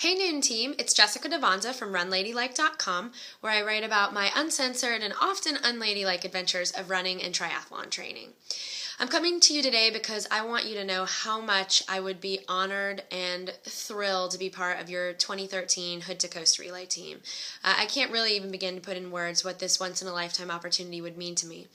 Hey Nuun team, it's Jesica D'Avanza from rUnladylike.com, where I write about my uncensored and often unladylike adventures of running and triathlon training. I'm coming to you today because I want you to know how much I would be honored and thrilled to be part of your 2013 Hood to Coast Relay team. I can't really even begin to put in words what this once-in-a-lifetime opportunity would mean to me.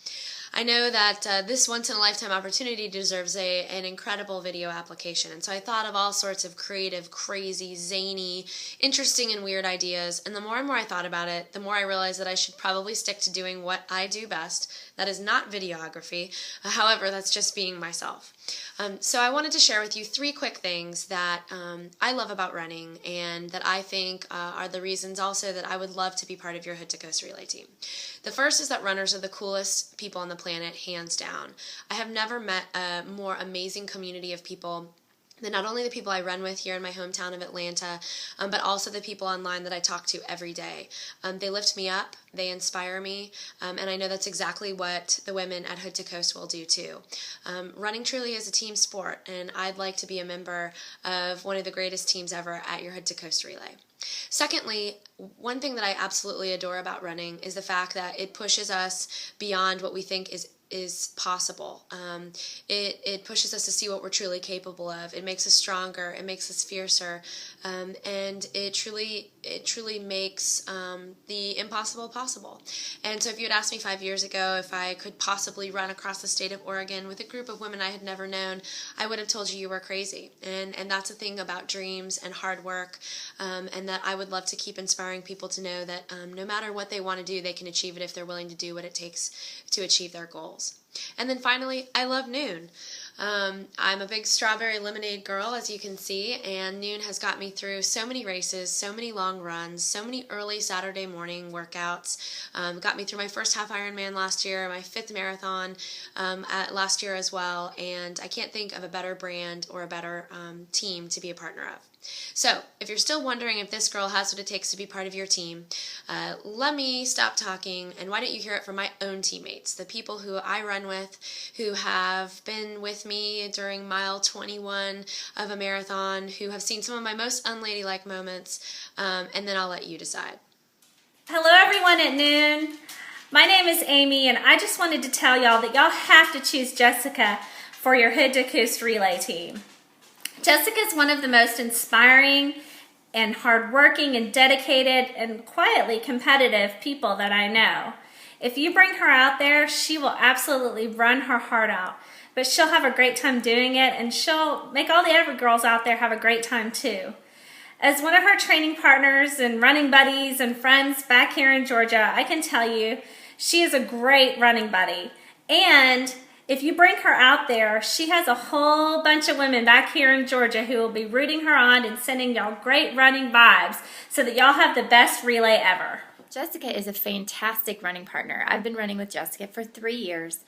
I know that this once-in-a-lifetime opportunity deserves an incredible video application, and so I thought of all sorts of creative, crazy, zany, interesting, and weird ideas, and the more and more I thought about it, the more I realized that I should probably stick to doing what I do best. That is not videography. However, that's just being myself. So I wanted to share with you 3 quick things that I love about running and that I think are the reasons also that I would love to be part of your Hood to Coast Relay team. The first is that runners are the coolest people on the planet, hands down. I have never met a more amazing community of people than not only the people I run with here in my hometown of Atlanta, but also the people online that I talk to every day. They lift me up, they inspire me, and I know that's exactly what the women at Hood to Coast will do too. Running truly is a team sport, and I'd like to be a member of one of the greatest teams ever at your Hood to Coast Relay. Secondly, one thing that I absolutely adore about running is the fact that it pushes us beyond what we think is possible. It pushes us to see what we're truly capable of. It makes us stronger. It makes us fiercer, and it truly makes the impossible possible. And so, if you had asked me 5 years ago if I could possibly run across the state of Oregon with a group of women I had never known, I would have told you were crazy. And that's the thing about dreams and hard work, and that I would love to keep inspiring people to know that no matter what they want to do, they can achieve it if they're willing to do what it takes to achieve their goals. And then finally, I love Nuun. I'm a big strawberry lemonade girl, as you can see, and Nuun has got me through so many races, so many long runs, so many early Saturday morning workouts, got me through my first half Ironman last year, my 5th marathon last year as well, and I can't think of a better brand or a better team to be a partner of. So, if you're still wondering if this girl has what it takes to be part of your team, let me stop talking, and why don't you hear it from my own teammates, the people who I run with, who have been with me during mile 21 of a marathon, who have seen some of my most unladylike moments, and then I'll let you decide. Hello everyone at Nuun. My name is Amy, and I just wanted to tell y'all that y'all have to choose Jesica for your Hood to Coast Relay team. Jesica is one of the most inspiring and hardworking and dedicated and quietly competitive people that I know. If you bring her out there, she will absolutely run her heart out, but she'll have a great time doing it, and she'll make all the other girls out there have a great time too. As one of her training partners and running buddies and friends back here in Georgia, I can tell you she is a great running buddy. And if you bring her out there, she has a whole bunch of women back here in Georgia who will be rooting her on and sending y'all great running vibes so that y'all have the best relay ever. Jesica is a fantastic running partner. I've been running with Jesica for 3 years.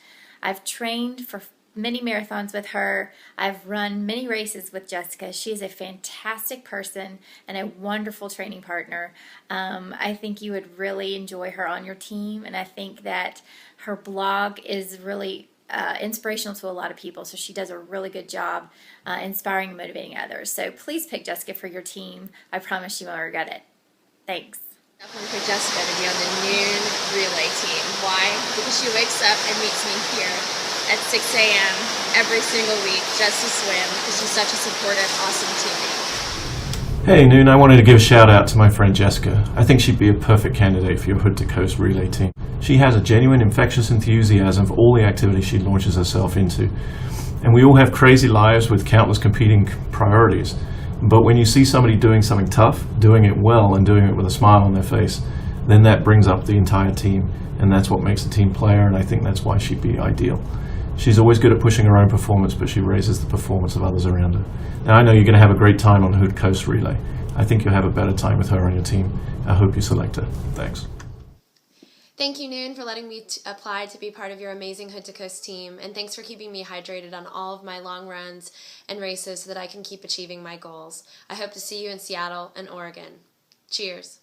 I've trained for many marathons with her. I've run many races with Jesica. She is a fantastic person and a wonderful training partner. I think you would really enjoy her on your team, and I think that her blog is really inspirational to a lot of people, so she does a really good job inspiring and motivating others. So please pick Jesica for your team. I promise you won't regret it. Thanks. Definitely pick Jesica to be on the Nuun Relay team. Why? Because she wakes up and meets me here at 6 a.m. every single week just to swim, because she's such a supportive, awesome teammate. Hey Nuun, I wanted to give a shout out to my friend Jesica. I think she'd be a perfect candidate for your Hood to Coast Relay team. She has a genuine infectious enthusiasm for all the activities she launches herself into. And we all have crazy lives with countless competing priorities. But when you see somebody doing something tough, doing it well, and doing it with a smile on their face, then that brings up the entire team. And that's what makes a team player, and I think that's why she'd be ideal. She's always good at pushing her own performance, but she raises the performance of others around her. Now, I know you're going to have a great time on Hood Coast Relay. I think you'll have a better time with her on your team. I hope you select her. Thanks. Thank you, Nuun, for letting me apply to be part of your amazing Hood to Coast team, and thanks for keeping me hydrated on all of my long runs and races so that I can keep achieving my goals. I hope to see you in Seattle and Oregon. Cheers.